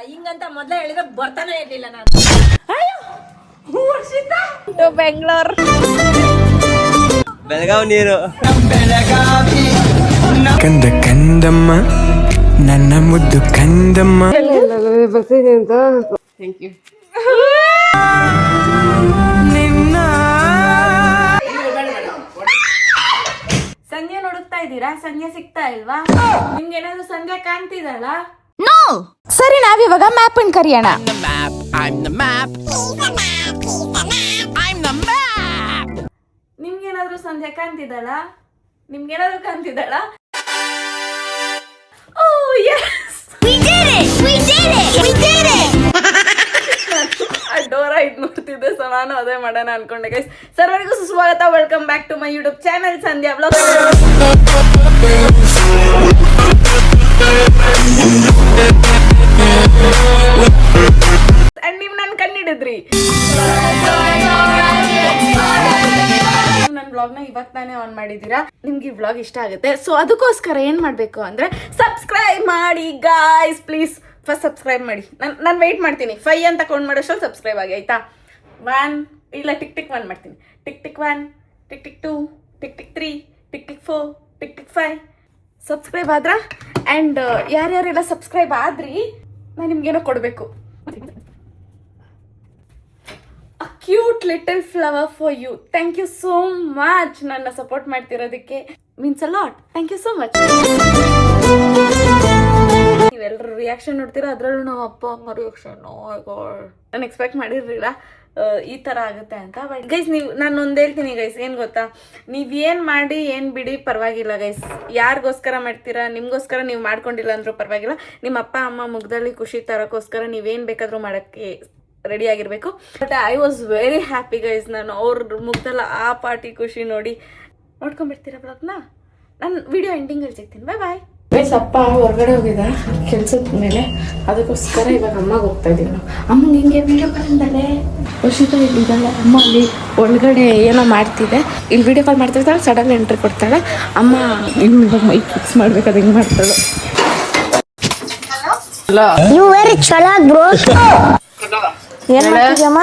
ಹಿಂಗಂತ ಮೊದ್ಲೇ ಹೇಳಿದ್ರೆ ಬರ್ತಾನೆ ಇರ್ಲಿಲ್ಲ ನಾನು. ಬೆಂಗಳೂರು ಬೆಳಗಾವಿ ನೀರು ಕಂದ ಕಂದಮ್ಮ ನನ್ನ ಮುದ್ದು ಕಂದಮ್ಮ. Thank you. ಸಂಧ್ಯಾ ನೋಡುತ್ತಾ ಇದ್ದೀರಾ? ಸಂಧ್ಯಾ ಸಿಗ್ತಾ ಇಲ್ವಾ? ನಿಮ್ಗೆ ಏನಾದ್ರು ಸಂಧ್ಯಾ ಕಾಣ್ತಿದಲ್ಲ? ನೋ. ಸರಿ, ನಾವಿವಾಗ ಮ್ಯಾಪ್ ಅನ್ನು ಕರಿಯೋಣ. ನಿಮ್ಗೇನಾದ್ರು ಸಂಧ್ಯಾ ಕಾಣ್ತಿದಲ್ಲ? ನಿಮ್ಗೇನಾದ್ರು ಕಾಣ್ತಿದಲ್ಲ? Oh yes, we did it, we did it, we did it. Dora ಇದು ನೋಡ್ತಿದ್ದೆ, ಸೊ ನಾನು ಅದೇ ಮಾಡೋಣ ಅನ್ಕೊಂಡೆ. ಗೈಸ್, ಸರ್ವರಿಗೂ ಸುಸ್ವಾಗತ. Welcome back to my YouTube channel Sandhya vlog. And ನೀವು ನನ್ನ ಕಣ್ಣಿಡಿದ್ರಿ. ನನ್ನ ವ್ಲಾಗ್ನ ಇವಾಗ ತಾನೇ ಆನ್ ಮಾಡಿದ್ದೀರಾ. ನಿಮ್ಗೆ ಈ ವ್ಲಾಗ್ ಇಷ್ಟ ಆಗುತ್ತೆ, ಸೊ ಅದಕ್ಕೋಸ್ಕರ ಏನು ಮಾಡಬೇಕು ಅಂದರೆ ಸಬ್ಸ್ಕ್ರೈಬ್ ಮಾಡಿ ಗಾಯ್ಸ್, ಪ್ಲೀಸ್. ಫಸ್ಟ್ ಸಬ್ಸ್ಕ್ರೈಬ್ ಮಾಡಿ. ನಾನು ವೆಯ್ಟ್ ಮಾಡ್ತೀನಿ. 5 ಅಂತ ಕೌಂಟ್ ಮಾಡೋಷ್ಟು ಸಬ್ಸ್ಕ್ರೈಬ್ ಆಗಿ, ಆಯಿತಾ? 1 ಇಲ್ಲ, ಟಿಕ್ ಟಿಕ್ 1 ಮಾಡ್ತೀನಿ. Tick tick 1, tick tick 2, tick tick 3, tick tick 4, tick tick 5 subscribe ಆದ್ರ. ಆ್ಯಂಡ್ ಯಾರ್ಯಾರೆಲ್ಲ ಸಬ್ಸ್ಕ್ರೈಬ್ ಆದ್ರಿ, ನಾನು ನಿಮ್ಗೇನೋ ಕೊಡಬೇಕು. A cute little flower for you. Thank you so much. ನನ್ನ ಸಪೋರ್ಟ್ ಮಾಡ್ತಿರೋದಕ್ಕೆ means a lot. Thank you so much. ನೀವೆಲ್ಲರೂ reaction ನೋಡ್ತೀರಾ, ಅದರಲ್ಲೂ ನಮ್ಮ ಅಪ್ಪ ಅಮ್ಮ ರಿಯಾಕ್ಷನ್ ನಾನು ಎಕ್ಸ್ಪೆಕ್ಟ್ ಮಾಡಿರಲಿಲ್ಲ ಈ ಥರ ಆಗುತ್ತೆ ಅಂತ. ಬಟ್ ಗೈಸ್, ನಾನು ಒಂದು ಹೇಳ್ತೀನಿ ಗೈಸ್, ಏನು ಗೊತ್ತಾ, ನೀವೇನು ಮಾಡಿ ಏನು ಬಿಡಿ ಪರವಾಗಿಲ್ಲ ಗೈಸ್. ಯಾರಿಗೋಸ್ಕರ ಮಾಡ್ತೀರಾ, ನಿಮಗೋಸ್ಕರ ನೀವು ಮಾಡ್ಕೊಂಡಿಲ್ಲ ಅಂದರೂ ಪರವಾಗಿಲ್ಲ. ನಿಮ್ಮ ಅಪ್ಪ ಅಮ್ಮ ಮುಖದಲ್ಲಿ ಖುಷಿ ತರೋಕ್ಕೋಸ್ಕರ ನೀವೇನು ಬೇಕಾದರೂ ಮಾಡೋಕ್ಕೆ ರೆಡಿ ಆಗಿರಬೇಕು. But I was very happy guys. ನಾನು ಅವ್ರ ಮುಖದಲ್ಲಿ ಆ ಪಾರ್ಟಿ ಖುಷಿ ನೋಡಿ ನೋಡ್ಕೊಂಡ್ಬಿಡ್ತೀರಾ ಬ್ಲಾಗ್ನ. ನಾನು ವಿಡಿಯೋ ಎಂಡಿಂಗಲ್ಲಿ ಸಿಗ್ತೀನಿ. ಬಾಯ್ ಬಾಯ್. ಗೈಸ್, ಅಪ್ಪ ಹೊರಗಡೆ ಹೋಗಿದ್ದ ಕೆಲ್ಸದ ಮೇಲೆ, ಅದಕ್ಕೋಸ್ಕರ ಇವಾಗ ಅಮ್ಮಗೆ ಹೋಗ್ತಾ ಇದ್ದೀವಿ ನಾವು. ಅಮ್ಮಂಗೆ ಹಿಂಗೆ ವಿಡಿಯೋ ಕಾಲ್ ಅಂದಾಳೆ, ವರ್ಷದ ಇಲ್ಲಿದ್ದಾಳೆ. ಅಮ್ಮ ಅಲ್ಲಿ ಒಳಗಡೆ ಏನೋ ಮಾಡ್ತಿದೆ, ಇಲ್ಲಿ ವಿಡಿಯೋ ಕಾಲ್ ಮಾಡ್ತಿರ್ತಾಳೆ, ಸಡನ್ ಎಂಟ್ರಿ ಕೊಡ್ತಾಳೆ. ಅಮ್ಮ ಇವಾಗ ಮೈಕ್ ಫಿಕ್ಸ್ ಮಾಡ್ಬೇಕು, ಅದು ಹಿಂಗೆ ಮಾಡ್ತಾಳೆ. ಏನ್ ಮಾಡ್ತಿದ್ಯಮ್ಮ?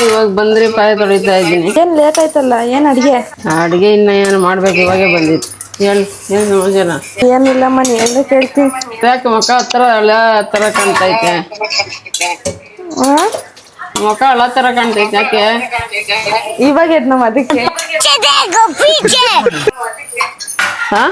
ಇವಾಗ ಬಂದ್ರಿ, ಪಾಯ ತೊಳಿತಾ ಇದ್ದೀನಿ. ಏನ್ ಲೇಟ್ ಆಯ್ತಲ್ಲ, ಏನ್ ಅಡಿಗೆ ಇನ್ನ ಏನು ಮಾಡ್ಬೇಕು, ಇವಾಗೆ ಬಂದಿತ್ತು. ಹೇಳಿ, ಏನು ಸಮಾಚಾರ? ಏನಿಲ್ಲಮ್ಮ, ನೀ ಎಲ್ಲ ಕೇಳ್ತೀನಿ. ಯಾಕೆ ಮುಖ ಹತ್ರ ಕಾಣ್ತೈತೆ? ಮುಖ ಹಳ ತರ ಕಾಣ್ತೈತೆ, ಯಾಕೆ? ಇವಾಗ ಎದ್ ನಮ್ಮ ಅದಕ್ಕೆ. ಹಾ,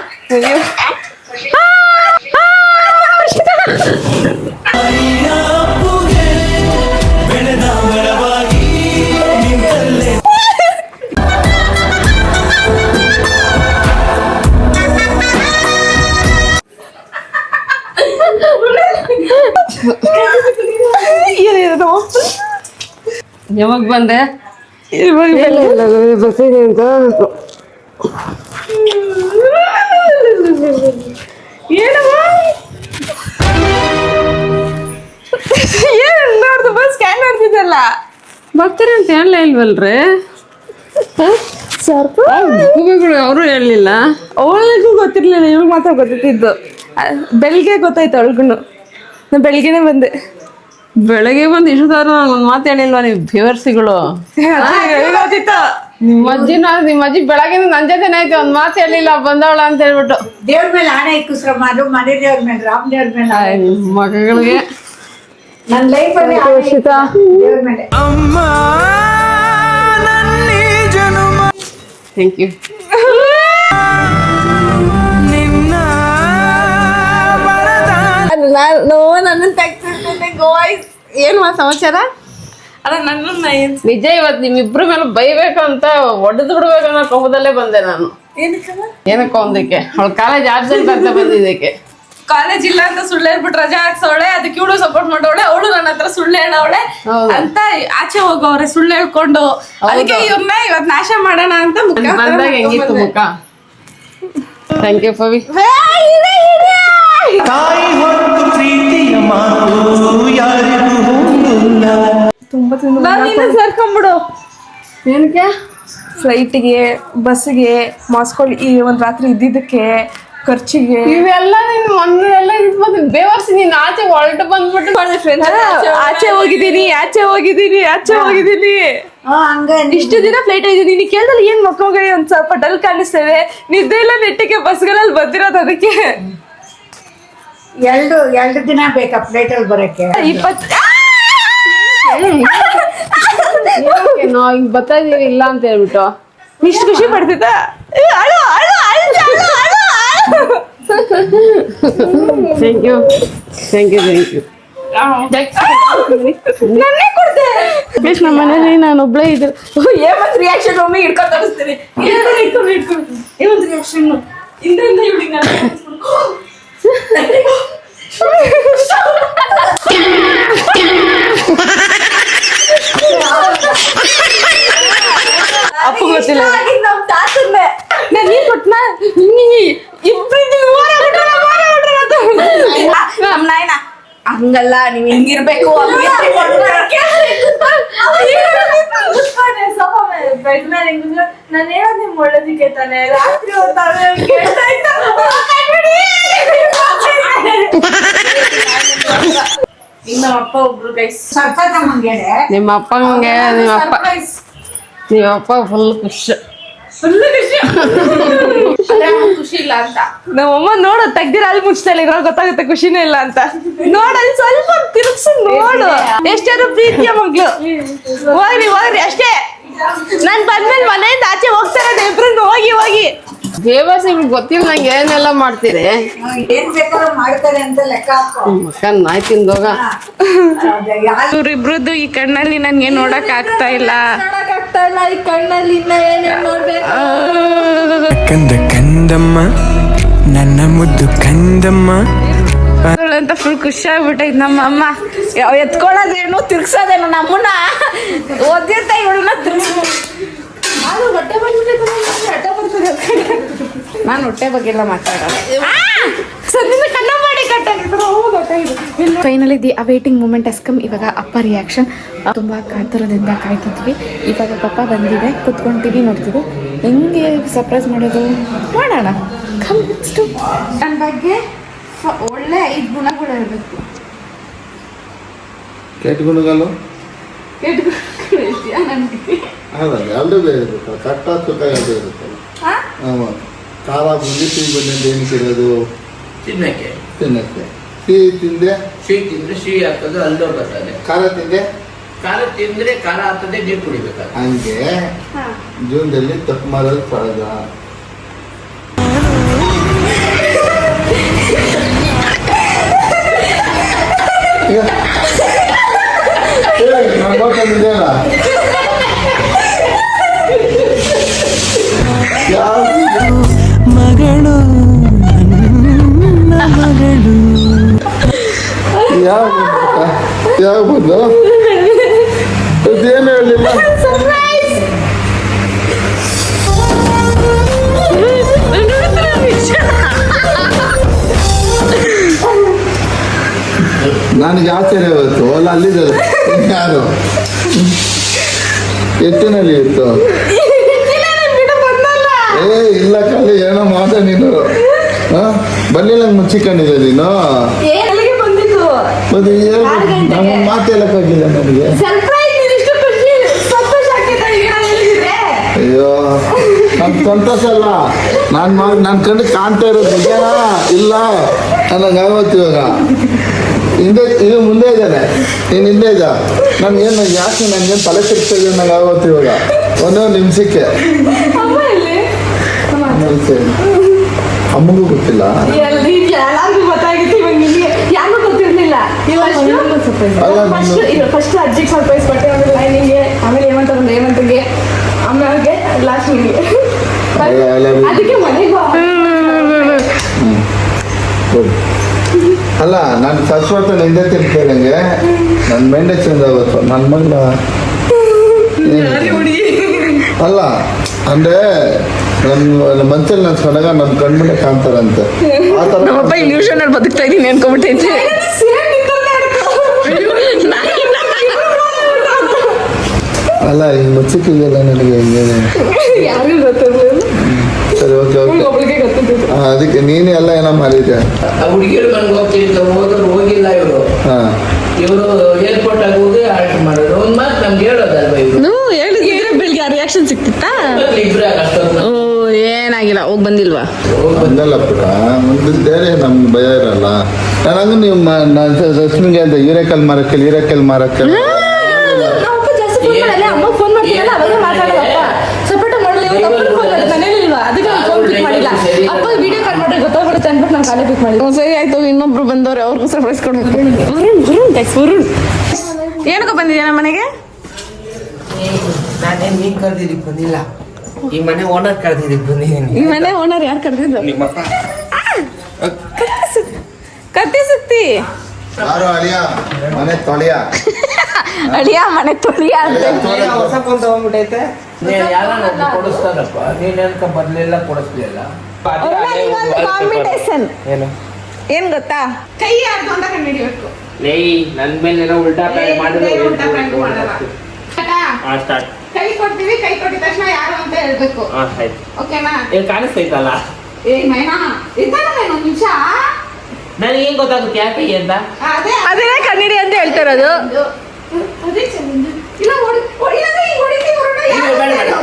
ಯಾವಾಗ ಬಂದೆ? ಬಸ್ಸಿದೆ ಅಂತ ನೋಡ್ದು ಬಸ್ ಸ್ಕ್ಯಾನ್ ಮಾಡ್ತಿದ್ದಲ್ಲ. ಬರ್ತೀರಿ ಅಂತ ಹೇಳಲೇ ಇಲ್ವಲ್ರಿ? ಅವರು ಹೇಳಲಿಲ್ಲ. ಅವಳಿಗೂ ಗೊತ್ತಿರ್ಲಿಲ್ಲ, ಇವಾಗ ಮಾತ್ರ ಗೊತ್ತಿದ್ದು. ಬೆಳಿಗ್ಗೆ ಗೊತ್ತಾಯ್ತು ಅವಳಿಗೂ. ನಾನು ಬೆಳಿಗ್ಗೆನೆ ಬಂದೆ. ಬೆಳಗ್ಗೆ ಬಂದು ಇಷ್ಟು ತರ ಒಂದು ಮಾತು ಹೇಳಿಲ್ವಾ ನೀವು ಬೇವರ್ಸಿಗಳು? ನಿಮ್ಮ ಅಜ್ಜಿ ಬೆಳಗ್ಗೆ ನನ್ನ ಜೊತೆನೇ ಐತೆ, ಒಂದು ಮಾತು ಹೇಳಿಲ್ಲ ಬಂದವಳ ಅಂತ ಹೇಳ್ಬಿಟ್ಟು. ದೇವ್ರ ಮೇಲೆ ಆಣೆ ಇಕ್ಕಿಸ್ರಮ್ಮ, ಅದು ಮನೆ ದೇವ್ರ ಮೇಲೆ, ರಾಮ್ ದೇವ್ರ ಮೇಲೆ, ಮಗಳಿಗೆ ನನ್ನ ಲೈಫಲ್ಲಿ ದೇವ್ರ ಮೇಲೆ. ಅಮ್ಮ ನನ್ನಿ ಜನುಮ. Thank you. ನಿನ್ನ ನಾನು ನನ್ನ ತೆಗ್ತಿರ್ತೇನೆ. ಗೋಯ್ಸ್, ಏನು ಸಮಾಚಾರ? ಅಲ್ಲ, ನನ್ನ ನಿಜ ಇವತ್ತು ನಿಮ್ಮಿಬ್ರ ಮೇಲೆ ಬೈಬೇಕು ಅಂತ ಒಡೆದು ಬಿಡ್ಬೇಕು ಅನ್ನೋ ಕೋಪದಲ್ಲೇ ಬಂದೆ ನಾನು. ಏನಕ್ಕೆ ಒಂದಕ್ಕೆ ಅವಳು ಕಾಲೇಜ್ ಆಬ್ಸೆಂಟ್ ಅಂತ ಬಂದಿದ್ದಕ್ಕೆ. ಕಾಲೇಜ್ ಇಲ್ಲ ಅಂತ ಸುಳ್ಳು ಹೇಳ್ಬಿಟ್ಟು ರಜಾ ಹಾಕ್ಸವಳೆ, ಅದಕ್ಕೆ ಇವಳು ಸಪೋರ್ಟ್ ಮಾಡೋಳೆ. ಅವಳು ನನ್ನ ಹತ್ರ ಸುಳ್ಳು ಹೇಳವಳೆ ಅಂತ ಆಚೆ ಹೋಗವ್ರೆ, ಸುಳ್ಳು ಹೇಳ್ಕೊಂಡು. ಅದಕ್ಕೆ ಇವ್ರನ್ನ ಇವತ್ತು ನಾಶ ಮಾಡೋಣ ಅಂತ ಬಂದಾಗ ಹೆಂಗಿತ್ತು ಮುಖ? Thank you Pavi. ತಾಯಿ ಹೊತ್ತು ಪ್ರೀತಿಯ ಮಾತು ಯಾರಿಗೂ ತುಂಬಾ ಸೇರ್ಕೊಂಡ್ಬಿಡು. ಏನಕ್ಕೆ ಫ್ಲೈಟಿಗೆ ಬಸ್ಸಿಗೆ ಮಾಸ್ಕೋಲ್ ಈ ಒಂದು ರಾತ್ರಿ ಇದ್ದಿದ್ದಕ್ಕೆ ಖರ್ಚಿಗೆ ಇವೆಲ್ಲ ನೀನ್ ಮೊನ್ನೆ ಎಲ್ಲ ಇದ್ಬೋದು ಬೇವರ್ಸಿ ನೀನ್ ಆಚೆ ಹೊರಟು ಬಂದ್ಬಿಟ್ಟು ಆಚೆ ಹೋಗಿದ್ದೀನಿ ಹಂಗೆ ಇಷ್ಟು ದಿನ ಫ್ಲೈಟ್ ಆಗಿದ್ದೀನಿ ನೀನು ಕೇಳಿದಲ್ಲಿ ಏನ್ ಮಕ್ಕಳಿಗೆ ಒಂದ್ ಸ್ವಲ್ಪ ಡಲ್ ಕಾಣಿಸ್ತೇವೆ ನಿದ್ದೆ ಇಲ್ಲ ನೆಟ್ಟಿಗೆ ಬಸ್ಗಳಲ್ಲಿ ಬಂದಿರೋದು ಅದಕ್ಕೆ ಎರಡು ದಿನ ಬೇಕಾ ಫ್ಲೈಟಲ್ಲಿ ಬರೋಕ್ಕೆ 20 ನಾವ್ ಹಿಂಗ್ ಬರ್ತಾ ಇದೀವಿ ಇಲ್ಲ ಅಂತ ಹೇಳ್ಬಿಟ್ಟು ಇಷ್ಟು ಖುಷಿ ಪಡ್ತಿದ್ದ ಥ್ಯಾಂಕ್ ಯು ನನ್ನೇ ಕೊಡ್ತೆ ನಮ್ಮ ಮನೇಲಿ ನಾನು ಒಬ್ಳೇ ಇದ್ರು ಏಮಂತ್ ರಿಯಾಕ್ಷನ್ ಒಮ್ಮೆ ಹಿಡ್ಕೊಂಡು ತೋರಿಸ್ತೀನಿ ಏಮಂತ್ ರಿಯಾಕ್ಷನ್ ಇಂದ ಇವ್ಳಿಗೆ ಅಪ್ಪ ಗೊತ್ತಿಲ್ಲ ನಮ್ ತಾತನ್ನೇ ನಾನು ನೀನ್ ಕೊಟ್ನ ನಮ್ ನಾಯನ ಹಂಗಲ್ಲ ನೀವ್ ಹಿಂಗಿರ್ಬೇಕು ನಾನು ಹೇಳೋದ್ ನಿಮ್ ಒಳ್ಳೇದಕ್ಕೆ ತಾನೆ ರಾತ್ರಿ ಇನ್ನ ಅಪ್ಪ ಒಬ್ರು ಗೈಸ್ ಸಖತ್ ಮಂಗೇಡೆ ನಿಮ್ಮ ಅಪ್ಪಂಗೆ ನಿಮ್ಮ ಅಪ್ಪ ಫುಲ್ ಖುಷಿ ಖುಷಿ ಇಲ್ಲ ಅಂತ ನಮ್ಮಮ್ಮ ನೋಡು ತೆಗ್ದಿರ ಅಲ್ಲಿ ಮುಚ್ತಾ ಇಲ್ಲ ಇದ್ರಲ್ಲಿ ಗೊತ್ತಾಗುತ್ತೆ ಖುಷಿನೇ ಇಲ್ಲ ಅಂತ ನೋಡಲ್ಲಿ ಸ್ವಲ್ಪ ತಿರುಗ್ಸಿ ನೋಡು ಎಷ್ಟಾದ್ರು ಪ್ರೀತಿಯ ಮಗ್ಳು ಹೋಗ್ರಿ ಅಷ್ಟೇ ನಾನ್ ಬಂದ್ಮೇಲೆ ಮನೆಯಿಂದ ಆಚೆ ಹೋಗ್ತಾರೆ ಇಬ್ರು ಹೋಗಿ ಬೇವರ್ಸಿ ಇವ್ರಿಗೆ ಗೊತ್ತಿಲ್ಲ ನಂಗೆ ಏನೆಲ್ಲ ಮಾಡ್ತೀರಿ ಏನ್ ಬೇಕಾದ್ರೂ ಮಾಡ್ತಾರೆ ಅಂತ ಲೆಕ್ಕ ಹಾಕೋ ಮಕ್ಕನ್ ನಾಯಿ ತಿಂದೋಗ ಇವ್ರಿಬ್ರದ್ದು ಈ ಕಣ್ಣಲ್ಲಿ ನನ್ಗೆ ನೋಡಕ್ ಆಗ್ತಾ ಇಲ್ಲ ಈ ಕಣ್ಣಲ್ಲಿ ಇನ್ನ ಏನೇನ್ ನೋಡ್ಬೇಕು ಕಂದಮ್ಮ ನನ್ನ ಮುದ್ದು ಕಂದಮ್ಮ ಅಂತ ಫುಲ್ ಖುಷಿ ಆಗ್ಬಿಟ್ಟೈತ್ ನಮ್ಮ ಅಮ್ಮ ಎತ್ಕೊಳ್ಳೋದೇನು ತಿರ್ಗ್ಸೋದೇನು ನಮ್ಮನ್ನ ಓದಿರ್ತಾ ಇವಳನ್ನ ನಾನು ಹೊಟ್ಟೆ ಬಗ್ಗೆ ಎಲ್ಲ ಮಾತಾಡೋದು ಫೈನಲಿ ದಿ ಅವೇಟಿಂಗ್ ಮೂಮೆಂಟ್ ಎಸ್ಕಮ್. ಇವಾಗ ಅಪ್ಪ ರಿಯಾಕ್ಷನ್ ತುಂಬ ಕಾತುರದಿಂದ ಕಾಯ್ತಿದ್ವಿ. ಇವಾಗ ಪಪ್ಪ ಬಂದಿದೆ, ಕುತ್ಕೊಂತೀವಿ, ನೋಡ್ತೀವಿ ಹೆಂಗೆ ಸರ್ಪ್ರೈಸ್ ಮಾಡೋದು ಮಾಡೋಣ. ನನ್ನ ಬಗ್ಗೆ ಒಳ್ಳೆ 5 ಗುಣಗಳು ಇರಬೇಕು. ಕೆಟ್ಟ ಗುಣಗಳು ಕೆಟ್ಟ ಗುಣಗಳು ಇದೆಯಾ ನನಗೆ? ಹೌದಲ್ಲ, ಎರಡೂ ಬೇರೆ ಇರುತ್ತಲ್ಲ, ಕಟ್ಟ ಸುಖ ಎರಡೂ ಇರುತ್ತಲ್ಲ. ಖಾರ ಬಂದು ಸಿಹಿ ಬಂದಿಂದ ಏನಕ್ಕೆ ಇರೋದು? ತಿನ್ನಕ್ಕೆ ಸಿಹಿ ತಿಂದೆ ಸಿಹಿ ಆಗ್ತದೆ, ಅಲ್ಲೋ ಬರ್ತದೆ. ಖಾರ ತಿಂದೆ ಖಾರ ತಿಂದ್ರೆ ಖಾರ ಆಗ್ತದೆ, ನೀರು ಕುಡಿಬೇಕಾದ್ರೆ. ಹಂಗೆ ಜೀವನದಲ್ಲಿ ತಪ್ಪು ಮಾಡೋದು ಸಹಜ. ನೋಡ್ಕೊಂಡಿದ್ದೇನಾ ಮಗಳು ಮಗಳು ಯಾವ ಬಂದು ಅದೇನು ಹೇಳಲಿಲ್ಲ. ನನಗೆ ಆಶ್ಚರ್ಯ ಇವತ್ತು. ಅಲ್ಲ ಅಲ್ಲಿದ್ದಲ್ಲ, ಯಾರು ಎತ್ತಿನಲ್ಲಿ ಇತ್ತು? ಏ ಇಲ್ಲ ಕಲ್ಲಿ, ಏನೋ ಮಾತ ನೀನು ಬರ್ಲಿಲ್ಲ ಮುಚ್ಚಿಕೊಂಡಿದ್ದೆ ನೀನು. ಮತ್ತೆ ನಮ್ಮ ಮಾತು ಹೇಳಕ್ಕಾಗಿಲ್ಲ ನನಗೆ. ಅಯ್ಯೋ ನನ್ ಸಂತೋಷ ಅಲ್ಲ, ನಾನು ಕಣ್ಣು ಕಾಣ್ತಾ ಇರೋದು ನಿಜನಾ ಇಲ್ಲ ನನಗೆ ಆಗೋತ್ತು. ಇವಾಗ ಹಿಂದೆ ಇದು ಮುಂದೆ ಇದ್ದಾನೆ, ನೀನು ಹಿಂದೆ ಇದ್ದ. ನನ್ಗೇನು ಯಾಕೆ ನನಗೇನು ತಲೆ ತಿರ್ಗ್ತದೆ ನನಗೆ ಆಗೋತ್ತು ಇವಾಗ ಒಂದೊಂದು ನಿಮಿಷಕ್ಕೆ. ಅಮ್ಮಗೂ ಗೊತ್ತಿಲ್ಲ, ಫಸ್ಟ್ ಅಜ್ಜಿಗೆ ಸರ್ಪ್ರೈಸ್ ಕೊಟ್ಟೆ, ಆಮೇಲೆ ಲೈನಿಗೆ, ಆಮೇಲೆ ಹೇಮಂತಂಗೆ, ಆಮೇಲೆ ಲಾಸ್ಟ್ ಅದಕ್ಕೆ ಮನೆಗೆ ಅಲ್ಲ ನಾನು ಸಸ್ವತ ಹಿಂದೆ ತಿರ್ತೀನಿ. ನನಗೆ ನನ್ನ ಮೆಂಡೆ ಚೇಂಜ್ ಆಗುತ್ತೆ. ನನ್ನ ಮಗಳ ಅಲ್ಲ ಅಂದ್ರೆ ನನ್ನ ಮನ್ಸಲ್ಲಿ ನನ್ನ ಸೊನಗ ನನ್ನ ಕಣ್ಮನೆ ಕಾಣ್ತಾರಂತೆ. ಆ ಥರ ನಮ್ಮಪ್ಪ ಇಲ್ಯೂಷನ್ ಅಲ್ಲಿ ಬದುಕ್ತಾ ಇದ್ದೀನಿ ಅನ್ಕೊಂಡ್ಬಿಟ್ಟೈತೆ. ಅಲ್ಲ ಈಗ ಮುಚ್ಚಿಕ್ಕಿದೆಯಲ್ಲ ನನಗೆ ಯಾರಿಗೂ ಗೊತ್ತಿರಲಿಲ್ಲ, ಸರಿ ಓಕೆ ಓಕೆ. ಒಬ್ಳಿಗೆ ಗೊತ್ತಿದ್ದು. ಅದಕ್ಕೆ ನೀನೇ ಎಲ್ಲ ಏನೋ ಮಾಡಿದ್ದೆ. ಆ ಹುಡುಗಿರು ನನ್ಗೆ ಹೋಗ್ತಿದ್ದ ಹೋದ್ರು ಹೋಗಿಲ್ಲ ಇವರು. ಹಾಂ ಇವರು ಏರ್ಪೋರ್ಟ್ ಆಗಿ ಹೋಗಿ ಆರ್ಡರ್ ಮಾಡಿದ್ರು. ಒಂದ್ ಮಾತು ನಮ್ಗೆ ಹೇಳೋದಲ್ವಾ ಇವರು. ನೀವು ಹೇಳಿದ್ರೆ ಬೆಳಿಗ್ಗೆ ರಿಯಾಕ್ಷನ್ ಸಿಕ್ತಿತ್ತಾ? ಇಬ್ರು ಅಷ್ಟೊಂದು ಓ ಏನಾಗಿಲ್ಲ, ಹೋಗಿ ಬಂದಿಲ್ವಾ? ಬಂದಲ್ಲ ಪುಟ, ಮುಂದೆ ಬೇರೆ ನಮ್ಗೆ ಭಯ ಇರಲ್ಲ. ನನಗೂ ನೀವು ರಶ್ಮಿಗೆ ಅಂತ ಹೀರೆಕಲ್ ಮಾರಕ್ಕೆ ಅಪ್ಪ ಜಾಸ್ತಿ ಫೋನ್ ಮಾಡಲ್ಲ, ಅಮ್ಮ ಫೋನ್ ಮಾಡ್ತೀರಲ್ಲ ಅವಾಗ ಮಾತಾಡೋದಪ್ಪ. ಸಪೋರ್ಟ್ ಮಾಡಲಿ, ಫೋನ್ ಮಾಡಿ ಮನೇಲಿಲ್ವಾ, ಅದಕ್ಕೆ ನಾನು ಫೋನ್ ಪಿಕ್ ಮಾಡಿಲ್ಲ. ಅಪ್ಪ ವಿಡಿಯೋ ಕಾಲ್ ಮಾಡಿ ಗೊತ್ತಾಗ್ಬಿಡುತ್ತೆ ಅಂದ್ಬಿಟ್ಟು ನಾನು ಕಾಲೇ ಪಿಕ್ ಮಾಡಿದ್ದೆ. ಸರಿ ಆಯ್ತು, ಇನ್ನೊಬ್ರು ಬಂದವ್ರೆ, ಅವ್ರಿಗೂ ಸರ್ಪ್ರೈಸ್ ಕೊಡ್ಬೇಕು. ವರುಣ್ ಏನಕ್ಕೋ ಬಂದಿದ್ಯಾ ನಮ್ಮ ಮನೆಗೆ? ನಾನೇನ್ ನೀನ್ ಕರ್ದಿದ್ದಕ್ ಬಂದಿಲ್ಲ, ಈ ಮನೆ ಓನರ್ ಕರ್ದಿದ್ದಕ್ ಬಂದಿದ್ದೀನಿ. ಈ ಮನೆ ಓನರ್ ಯಾರು ಕರೆದಿದ್ದು? ನಿಮ್ಮಪ್ಪ ಕತ್ತಿ ಸುತ್ತಿ ಯಾರು ಅಳಿಯ ಮನೆ ತೊಳೆಯ ಅಳಿಯ ಮನೆ ತೊಳಿಯ ಅಂತ. ಹೊಸ ಫೋನ್ ತಗೊಂಡ್ಬಿಟ್ಟೈತೆ. ನೀನ್ ಯಾರ ಕೊಡಿಸ್ತಾರಪ್ಪ, ನೀನ್ ಅನ್ಕ ಬರ್ಲಿಲ್ಲ ಕೊಡಿಸ್ಲಿಲ್ಲ. ಕಾಂಪಿಟೇಷನ್ ಏನು ಏನ್ ಗೊತ್ತಾ, ಕೈ ಯಾರ್ದು ಅಂತ ಕಂಡಿಡಿಬೇಕು. ಲೇ ನನ್ ಮೇಲೆ ಉಲ್ಟಾ ಪ್ಯಾಂಟ್ ಮಾಡಿದ್ರೆ ಸ್ಟಾರ್ಟ್. ಕೈ ಕೊಡ್ತೀವಿ, ಕೈ ಕೊಟ್ಟಿದ ತಕ್ಷಣ ಯಾರು ಅಂತ ಹೇಳ್ಬೇಕು, ಆಯ್ತು. ಓಕೆನಾ? ಏನ್ ಕಾಣಿಸ್ತೈತಲ್ಲ, ಏ ಮೈನಾ ಇದ್ದಾನ ಒಂದು ನಿಮಿಷ. ನನಗೆ ಏನ್ ಗೊತ್ತಾಗುತ್ತೆ ಯಾಕೆ ಕೈ ಅಂತ? ಅದೇ ಕಣ್ಣಿಡಿ ಅಂತ ಹೇಳ್ತಾರದು. ಅದೇ ಚೆಂದ ಇಲ್ಲ, ಹೊಡಿಯೋದೇ ಹಿಂಗ್ ಹೊಡಿತೀವಿ, ಹೊರಡ ಯಾರು?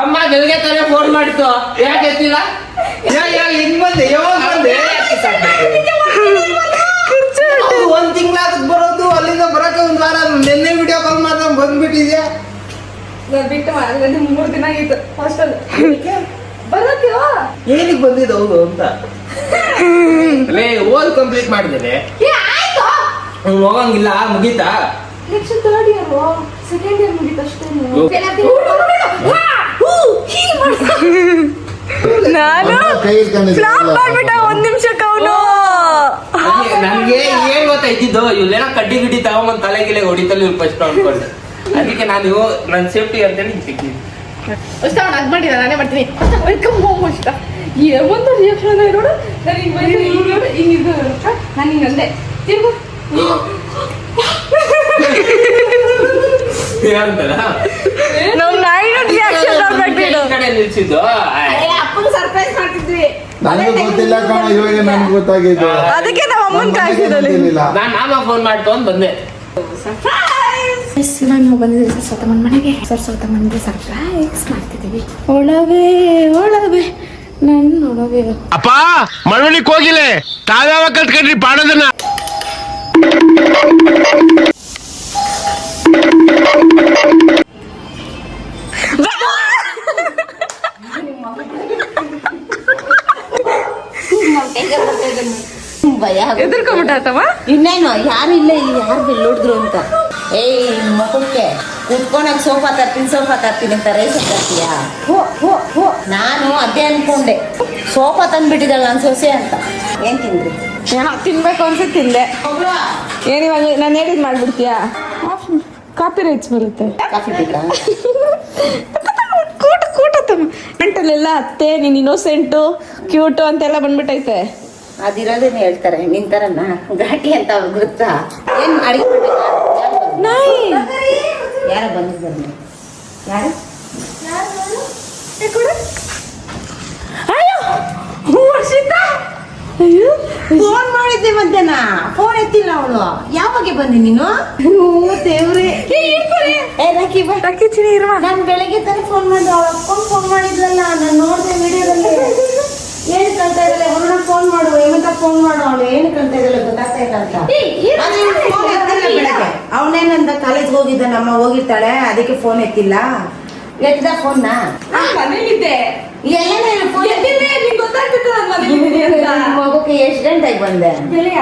ಅಮ್ಮ ನನಗೆ ತಾನೇ ಫೋನ್ ಮಾಡಿತ್ತು, ಯಾಕೆ ಎತ್ತಿಲ್ಲ? ಹಿಂಗ್ ಬಂದೆ, ಯಾವಾಗ ಬಂದೆ? ಒಂದ್ ತಿಂಗಳಾಗ ಬರೋದು, ಅಲ್ಲಿಂದ ಬರಕ್ಕೆ ಒಂದ್ ವಾರ. ನಿನ್ನೆ ವಿಡಿಯೋ ಕಾಲ್ ಮಾಡ್ದಂಗ್ ಬಂದ್ಬಿಟ್ಟಿದ್ಯಾ? ಬಿಟ್ಟು 3 ದಿನ ಆಗಿತ್ತು ಹಾಸ್ಟೆಲ್ ಬರತ್ತೀವ. ಏನಕ್ಕೆ ಬಂದಿದ್ದು ಹೌದು ಅಂತ ಲೇ ಓದ್ ಕಂಪ್ಲೀಟ್ ಮಾಡಿದ್ದೇನೆ. ಹೋಗಂಗಿಲ್ಲ, ಮುಗೀತಾ? Next 3rd year second year ಮುಗಿತಷ್ಟೇ. ನಾನು ಫ್ಲಾಪ್ ಮಾಡ್ಬಿಟ್ಟ ಒಂದ್ ನಿಮಿಷಕ್ಕೆ ಅವನು. ನನ್ಗೆ ಏನ್ ಗೊತ್ತಾಯ್ತಿದ್ದು, ಇವ್ಲೇನೋ ಕಡ್ಡಿ ಗಿಡ್ಡಿ ತಗೊಂಬಂದ್ ತಲೆಗಿಲೆ ಹೊಡಿತಲ್ಲಿ ಇವ್ರು ಫಸ್ಟ್ ಅನ್ಕೊಂಡೆ. ಅದಕ್ಕೆ ನಾನು ನನ್ನ ಸೇಫ್ಟಿ ಅಂತೇಳಿ ಸಿಕ್ಕಿದ್ದೆ. ಅಷ್ಟ ಅವ್ನು ಅದ್ ಮಾಡಿದ, ನಾನೇ ಮಾಡ್ತೀನಿ. ವೆಲ್ಕಮ್ ಹೋಮ್ ಅಷ್ಟ ಒಂದು ರಿಯಾಕ್ಷನ್ ನೋಡು. ನಾನು ಹಿಂಗ್ ಬಂದು ಹಿಂಗ್ ನೋಡು, ಹಿಂಗಿದ್ದು ನಾನು ಹಿಂಗ್ ಅಂದೆ ತಿರ್ಗು ನಾವು ಕಡೆ ನಿಲ್ಸಿದ್ದು. ಅಪ್ಪನ ಸರ್ಪ್ರೈಸ್ ಮಾಡ್ತಿದ್ವಿ, ನನಗೂ ಗೊತ್ತಿಲ್ಲ ಕಣ, ಇವಾಗ ನನ್ಗೆ ಗೊತ್ತಾಗಿದ್ದು. ಅದಕ್ಕೆ ನಮ್ಮ ಅಮ್ಮನ ಕಾಯ್ತಿದ್ದಲ್ಲಿ ನಾನು ಫೋನ್ ಮಾಡ್ತು ಅಂತ ಬಂದೆ. ನಾನು ಬಂದಿದ್ದೀವಿ ಸರ್ ಸೌತಮ್ಮನ ಮನೆಗೆ. ಸರ್ ಸೌತಮ್ಮನಿಗೆ ಸರ್ಪ್ರೈಸ್ ಮಾಡ್ತಿದ್ದೀವಿ. ಒಳವೆ ಒಳವೆ ನನ್ನ ಒಳವೆ. ಅಪ್ಪ ಮಳವಳ್ಳಿಕ್ ಹೋಗಿಲ್ಲ, ತಾವ್ಯಾವ ಕಲ್ತ್ಕೊಂಡ್ರಿ ಪಾಡೋದನ್ನ? ಭಯ ಎದುರ್ಕೊಂಬಿಟ್ಟಾತವ. ಇನ್ನೇನು ಯಾರು ಇಲ್ಲ, ಇಲ್ಲಿ ಯಾರು ಬೆಲ್ಲೋಡಿದ್ರು ಅಂತ. ಏಯ್ ಮಕ್ಕಳಿಗೆ ಕುತ್ಕೊಂಡಾಗ ಸೋಫಾ ತರ್ತೀನಿ ಅಂತ ರೈಸ್ ತರ್ತೀಯಾ? ನಾನು ಅದೇ ಅನ್ಕೊಂಡೆ, ಸೋಫಾ ತಂದ್ಬಿಟ್ಟಿದ್ದಲ್ಲ ನನ್ನ ಸೊಸೆ ಅಂತ. ಏನ್ ತಿಂದ್ರಿ? ಏನೋ ತಿನ್ಬೇಕು ಅನ್ಸುತ್ತೆ ತಿಂದೆ. ಏನಿವಾಗ ನಾನು ಹೇಳಿದ್ ಮಾಡ್ಬಿಡ್ತೀಯಾ? ಕಾಪಿ ರೈಟ್ಸ್ ಬರುತ್ತೆ. ಕಾಫಿ ಬೇಕಾ? ಮೆಂಟಲೆಲ್ಲ ಅತ್ತೆ ನೀನ್ ಇನ್ನೋಸೆಂಟು ಕ್ಯೂಟು ಅಂತೆಲ್ಲ ಬಂದ್ಬಿಟ್ಟೈತೆ. ಅದಿರೋದೇನೆ ಹೇಳ್ತಾರೆ, ನಿನ್ ತರನ ಘಾಟಿ ಅಂತ ಅವ್ರಿಗೆ ಗೊತ್ತಾ? ಏನ್ ಅಡಿಗೆ ನಾಯಿ ಯಾರೋ ಬಂದಿದ್ದಾರೆ. ಯಾರು? ಫೋನ್ ಮಾಡಿದ್ದೆ ಮಧ್ಯಾಹ್ನ, ಫೋನ್ ಎತ್ತಿಲ್ಲ ಅವಳು. ಯಾವಾಗ ಬಂದಿ ನೀನು? ದೇವ್ರೆ. ನಾನು ಬೆಳಗ್ಗೆ ತಾನೇ ಫೋನ್ ಮಾಡಿದೆ, ಅವಳ ಅಪ್ಪನ ಫೋನ್ ಮಾಡಿದ್ಲಲ್ಲ, ನಾನು ನೋಡಿದೆ ವಿಡಿಯೋದಲ್ಲಿ. ಏನು ಕಳ್ತಾ ಇದ್ದಲ್ಲ, ಅವಳನ್ನ ಫೋನ್ ಮಾಡು, ಹೇಮಂತ ಫೋನ್ ಮಾಡು, ಅವಳು ಏನು ಕಳ್ತಾ ಇದ್ದಲ್ಲ ಗೊತ್ತಾಗ್ತಾ ಇಲ್ಲ ಅಂತ. ಅವನೇನಂದ ಕಾಲೇಜ್ಗೆ ಹೋಗಿದ್ದ, ನಮ್ಮ ಹೋಗಿರ್ತಾಳೆ, ಅದಕ್ಕೆ ಫೋನ್ ಎತ್ತಿಲ್ಲ. ಎತ್ತಿದ ಫೋನ್ನ ಮನೇಲಿದ್ದೆ. ಮಗುಕ್ಕೆ ಎಷ್ಟು ಗಂಟೆಗೆ ಬಂದೆ?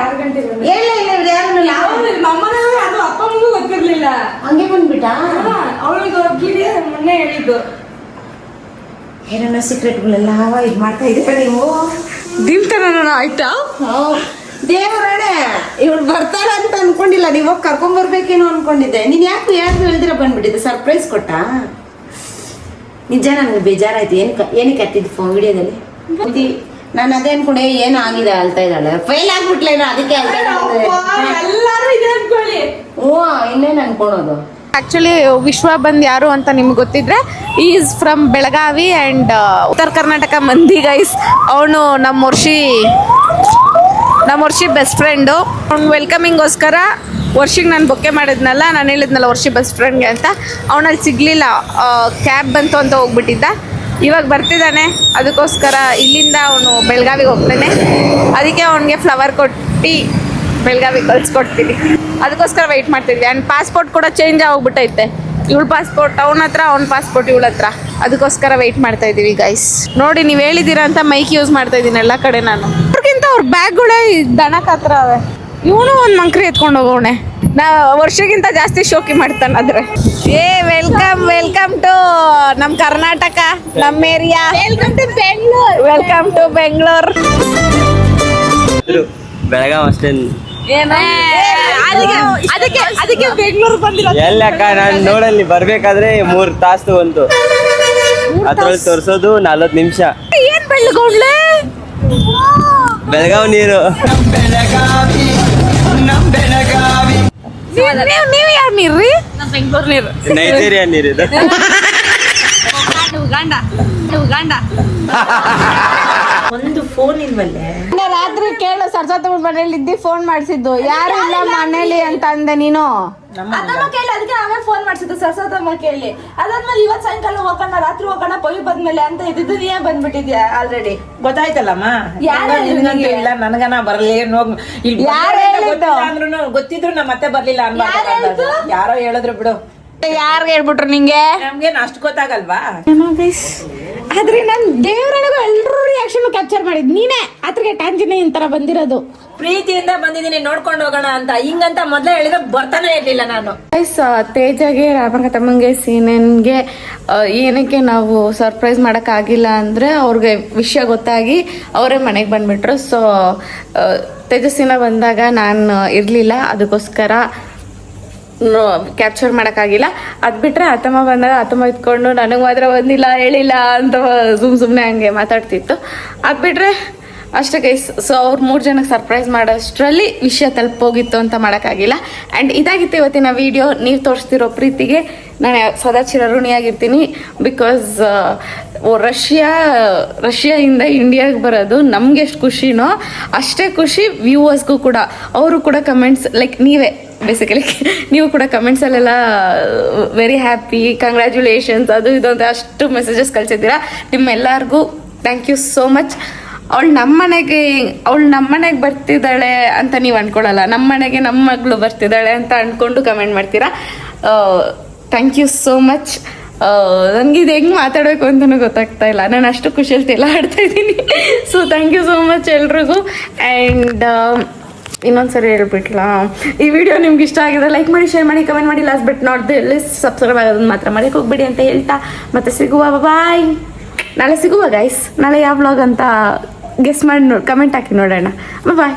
6 ಗಂಟೆಗೆ ಬಂದೆ. ಯಾರು ಅದು ಅಪ್ಪನಿಗೂ ಗೊತ್ತಿರ್ಲಿಲ್ಲ. ಹಂಗೆ ಬಂದ್ಬಿಟ್ಟ. ಅವಳಿಗೆ ಹೋಗಿದ್ದೆ ಮೊನ್ನೆ ಹೇಳಿದ್ದು. ಏನೇನೋ ಸೀಕ್ರೆಟ್ಗಳೆಲ್ಲ ಇದು ಮಾಡ್ತಾ ಇದ್ದೀರ ನೀವು. ದಿಲ್ತನ ಆಯ್ತಾ? ದೇವರೇ, ಇವಳು ಬರ್ತಾಳೆ ಅಂತ ಅನ್ಕೊಂಡಿಲ್ಲ, ನೀವು ಹೋಗಿ ಕರ್ಕೊಂಡ್ಬರ್ಬೇಕೇನೋ ಅನ್ಕೊಂಡಿದ್ದೆ. ನೀನ್ ಯಾಕೆ ಹೇಳ್ದಿರ ಬಂದ್ಬಿಟ್ಟಿದ್ದೆ, ಸರ್ಪ್ರೈಸ್ ಕೊಟ್ಟ? ನಿಜ ನನಗೆ ಬೇಜಾರಾಯ್ತು. ಏನಕ್ಕೆ ಹತ್ತಿದ್ದು ಫೋನ್ ವಿಡಿಯೋದಲ್ಲಿ ನಾನು ಅದೇ ಅನ್ಕೊಂಡೆ ಏನು ಆಗಿದೆ ಅಳ್ತಾ ಇದ್ದಾಳೆ, ಫೇಲ್ ಆಗ್ಬಿಟ್ಲೇನೋ ಅದಕ್ಕೆ ಅಳ್ತಾ ಇದ್ದಾಳೆ. ಎಲ್ಲರೂ ಇದೆ ಅನ್ಕೊಳ್ಳಿ. ಹ್ಞೂ ಇನ್ನೇನು ಅನ್ಕೊಳೋದು. ಆಕ್ಚುಲಿ ವಿಶ್ವ ಬಂದ್ ಯಾರು ಅಂತ ನಿಮ್ಗೆ ಗೊತ್ತಿದ್ರೆ ಈಸ್ ಫ್ರಮ್ ಬೆಳಗಾವಿ ಅಂಡ್ ಉತ್ತರ ಕರ್ನಾಟಕ ಮಂದಿ ಗೈಸ್. ಅವನು ನಮ್ಮ ವರ್ಷಿ ಬೆಸ್ಟ್ ಫ್ರೆಂಡು. ಅವ್ನು ವೆಲ್ಕಮಿಂಗೋಸ್ಕರ ವರ್ಷಿಗೆ ನಾನು ಬೊಕ್ಕೆ ಮಾಡಿದ್ನಲ್ಲ, ನಾನು ಹೇಳಿದ್ನಲ್ಲ ವರ್ಷಿ ಬೆಸ್ಟ್ ಫ್ರೆಂಡ್ಗೆ ಅಂತ. ಅವನಲ್ಲಿ ಸಿಗಲಿಲ್ಲ, ಕ್ಯಾಬ್ ಬಂತು ಅಂತ ಹೋಗ್ಬಿಟ್ಟಿದ್ದ. ಇವಾಗ ಬರ್ತಿದ್ದಾನೆ, ಅದಕ್ಕೋಸ್ಕರ ಇಲ್ಲಿಂದ ಅವನು ಬೆಳಗಾವಿಗೆ ಹೋಗ್ತಾನೆ. ಅದಕ್ಕೆ ಅವನಿಗೆ ಫ್ಲವರ್ ಕೊಟ್ಟು ಬೆಳಗಾವಿಗೆ ಕಳ್ಸ್ಕೊಡ್ತೀನಿ. ಅದಕ್ಕೋಸ್ಕರ ವೆಯ್ಟ್ ಮಾಡ್ತಿದ್ವಿ. ಆ್ಯಂಡ್ ಪಾಸ್ಪೋರ್ಟ್ ಕೂಡ ಚೇಂಜ್ ಆಗೋಗ್ಬಿಟ್ಟೈತೆ. ಇವಳ ಪಾಸ್ಪೋರ್ಟ್ ಅವನ ಹತ್ರ, ಅವ್ನ ಪಾಸ್ಪೋರ್ಟ್ ಇವಳ ಹತ್ರ. ಅದಕ್ಕೋಸ್ಕರ ವೆಯ್ಟ್ ಮಾಡ್ತಾ ಇದ್ದೀವಿ ಗೈಸ್. ನೋಡಿ, ನೀವು ಹೇಳಿದ್ದೀರಾ ಅಂತ ಮೈಕ್ ಯೂಸ್ ಮಾಡ್ತಾ ಇದ್ದೀನಿ ಎಲ್ಲ ಕಡೆ ನಾನು. ಅವ್ರಿಗಿಂತ ಅವ್ರ ಬ್ಯಾಗ್ಗಳೇ ದಣಕ್ಕೆ ಹತ್ರ ಅವೆ. ಇವನು ಒಂದು ಮಂಕ್ರಿ ಎತ್ಕೊಂಡು ಹೋಗೋಣೆ. ವರ್ಷಕ್ಕಿಂತ ಜಾಸ್ತಿ ಶೋಕಿ ಮಾಡ್ತಾನಾದ್ರೆ. ವೆಲ್ಕಮ್ ಟು ನಮ್ಮ ಕರ್ನಾಟಕ, ನಮ್ಮ area. Welcome to Bengaluru. Belgaum ಅಷ್ಟೇ. ಅದಕ್ಕೆ ಬೆಂಗಳೂರು ಬಂದಿರೋದು. ಎಲ್ಲಕ್ಕ ನಾನು ನೋಡಲ್ಲಿ ಬರ್ಬೇಕಾದ್ರೆ 3 ತಾಸು ಬಂತು. ಅದ್ರಲ್ಲಿ ತೋರ್ಸೋದು 40 ನಿಮಿಷ. ಏನ್ ಬೆಳ್ಳಗೊಂಡ್ಲೆ ಬೆಳಗಾವ್ ನೀರು. ನೀವು ಯಾರು ನೀರ್ರಿ? ಬೆಂಗಳೂರು ನೀರು. ನೈಜೀರಿಯಾ ನೀರಿದೆ. ಉಗಾಂಡ. ಒಂದು ಫೋನ್ ಇಲ್ವಲ್ಲೇ. ರಾತ್ರಿ ಕೇಳು, ಸರ್ಸತ್ತಮ್ಮ ಮನೇಲಿ ಇದ್ದಿ ಫೋನ್ ಮಾಡಿಸಿದ್ದು. ಯಾರು ಇಲ್ಲ ಮನೇಲಿ ಅಂತ ಅಂದೆ ನೀನು. ಅದಮ್ಮ ಕೇಳಿ, ಅದಕ್ಕೆ ಆಮೇಲೆ ಫೋನ್ ಮಾಡಿಸಿದ್ದು ಸರ್ಸತ್ತಮ್ಮ ಕೇಳಿ. ಅದಾದ್ಮೇಲೆ ಇವತ್ತು ಸಾಯಂಕಾಲ ಹೋಗೋಣ, ರಾತ್ರಿ ಹೋಗೋಣ, ಪೊಯ್ ಬಂದ್ಮೇಲೆ ಅಂತ ಇದ್ದಿದ್ದು ನೀವೇ ಬಂದ್ಬಿಟ್ಟಿದ್ಯಾ ಆಲ್ರೆಡಿ. ಗೊತ್ತಾಯ್ತಲ್ಲಮ್ಮ. ಇಲ್ಲ ನನಗನ ಬರ್ಲಿ ಅಂದ್ರೂ ಗೊತ್ತಿದ್ರು ನಮ್ಮ ಮತ್ತೆ ಬರ್ಲಿಲ್ಲ ಅನ್ಬಾರ್ದು. ಯಾರೋ ಹೇಳಿದ್ರು ಬಿಡು. ಯಾರು ಹೇಳ್ಬಿಟ್ರು ನಿಂಗೆ? ನಮ್ಗೇನು ಅಷ್ಟು ಗೊತ್ತಾಗಲ್ವಾ? ಆದ್ರೆ ನಾನು ದೇವರೊಳಗೂ ಎಲ್ಲರೂ ರಿಯಾಕ್ಷನ್ ಕ್ಯಾಪ್ಚರ್ ಮಾಡಿದ್ ನೀನೇ. ಅದ್ರಿಗೆ ಟ್ಯಾಂಜಿನೇ ಇಂತರ ಬಂದಿರೋದು. ಪ್ರೀತಿಯಿಂದ ಬಂದಿದ್ದೀನಿ ನೋಡ್ಕೊಂಡು ಹೋಗೋಣ ಅಂತ. ಹಿಂಗಂತ ಮೊದ್ಲೇ ಹೇಳಿದ್ರೆ ಬರ್ತಾನೆ ಇರ್ಲಿಲ್ಲ ನಾನು. ತೇಜಗೆ, ರಾಮಕಥಮ್ಮಂಗೆ, ಸೀನನ್ಗೆ ಏನಕ್ಕೆ ನಾವು ಸರ್ಪ್ರೈಸ್ ಮಾಡೋಕ್ಕಾಗಿಲ್ಲ ಅಂದರೆ ಅವ್ರಿಗೆ ವಿಷಯ ಗೊತ್ತಾಗಿ ಅವರೇ ಮನೆಗೆ ಬಂದುಬಿಟ್ರು. ಸೊ ತೇಜಸ್ವಿನ ಬಂದಾಗ ನಾನು ಇರಲಿಲ್ಲ, ಅದಕ್ಕೋಸ್ಕರ ಕ್ಯಾಪ್ಚರ್ ಮಾಡೋಕ್ಕಾಗಿಲ್ಲ. ಅದು ಬಿಟ್ಟರೆ ಅತ್ತಮ್ಮ ಬಂದಾಗ ಅತ್ತಮ್ಮ ಇದ್ಕೊಂಡು ನನಗೆ ಮಾತ್ರ ಬಂದಿಲ್ಲ, ಹೇಳಿಲ್ಲ ಅಂತ ಸುಮ್ಮನೆ ಹಂಗೆ ಮಾತಾಡ್ತಿತ್ತು. ಅದು ಬಿಟ್ಟರೆ ಅಷ್ಟೇ ಗೈಸ್. ಸೊ ಅವ್ರು 3 ಜನಕ್ಕೆ ಸರ್ಪ್ರೈಸ್ ಮಾಡೋಷ್ಟರಲ್ಲಿ ವಿಷಯ ತಲುಪೋಗಿತ್ತು ಅಂತ ಮಾಡೋಕ್ಕಾಗಿಲ್ಲ. ಆ್ಯಂಡ್ ಇದಾಗಿತ್ತು ಇವತ್ತಿನ ವಿಡಿಯೋ. ನೀವು ತೋರಿಸ್ತಿರೋ ಪ್ರೀತಿಗೆ ನಾನು ಸದಾ ಚಿರಋಣಿಯಾಗಿರ್ತೀನಿ. ಬಿಕಾಸ್ ರಷ್ಯಾದಿಂದ ಇಂಡಿಯಾಗೆ ಬರೋದು ನಮ್ಗೆ ಎಷ್ಟು ಖುಷಿನೋ ಅಷ್ಟೇ ಖುಷಿ ವ್ಯೂವರ್ಸ್ಗೂ ಕೂಡ. ಅವರು ಕೂಡ ಕಮೆಂಟ್ಸ್ ಲೈಕ್ ನೀವೇ ಬೇಸಿಕಲಿ ನೀವು ಕೂಡ ಕಮೆಂಟ್ಸಲ್ಲೆಲ್ಲ ವೆರಿ ಹ್ಯಾಪಿ, ಕಂಗ್ರ್ಯಾಚುಲೇಷನ್ಸ್, ಅದು ಇದು ಅಂತ ಅಷ್ಟು ಮೆಸೇಜಸ್ ಕಳಿಸಿದ್ದೀರಾ. ನಿಮ್ಮೆಲ್ಲರಿಗೂ ಥ್ಯಾಂಕ್ ಯು ಸೋ ಮಚ್. ಅವಳು ನಮ್ಮನೆಗೆ ಬರ್ತಿದ್ದಾಳೆ ಅಂತ ನೀವು ಅಂದ್ಕೊಳ್ಳಲ್ಲ, ನಮ್ಮನೆಗೆ ನಮ್ಮ ಮಗಳು ಬರ್ತಿದ್ದಾಳೆ ಅಂತ ಅಂದ್ಕೊಂಡು ಕಮೆಂಟ್ ಮಾಡ್ತೀರಾ. Thank you so much. ನನಗೆ ಇದು ಹೆಂಗೆ ಮಾತಾಡಬೇಕು ಅಂತಲೂ ಗೊತ್ತಾಗ್ತಾ ಇಲ್ಲ. ನಾನು ಅಷ್ಟು ಖುಷಿಯಲ್ಲಿ ಎಲ್ಲ ಆಡ್ತಾ ಇದ್ದೀನಿ. So thank you so much ಎಲ್ರಿಗೂ. ಆ್ಯಂಡ್ ಇನ್ನೊಂದ್ಸರಿ ಹೇಳ್ಬಿಟ್ಲ, ಈ ವಿಡಿಯೋ ನಿಮ್ಗೆ ಇಷ್ಟ ಆಗಿದೆ ಲೈಕ್ ಮಾಡಿ, ಶೇರ್ ಮಾಡಿ, ಕಮೆಂಟ್ ಮಾಡಿ. Last but not the least subscribe ಆಗೋದನ್ನ ಮಾತ್ರ ಮಾಡೋಕ್ಕೆ ಹೋಗ್ಬೇಡಿ ಅಂತ ಹೇಳ್ತಾ ಮತ್ತೆ ಸಿಗುವ. ಬಾಯ್. ನಾಳೆ ಸಿಗುವ ಗೈಸ್. ನಾಳೆ ಯಾವ ವ್ಲಾಗ್ ಅಂತ ಗೆಸ್ ಮಾಡಿ ಕಮೆಂಟ್ ಹಾಕಿ ನೋಡೋಣ. ಬಾಯ್.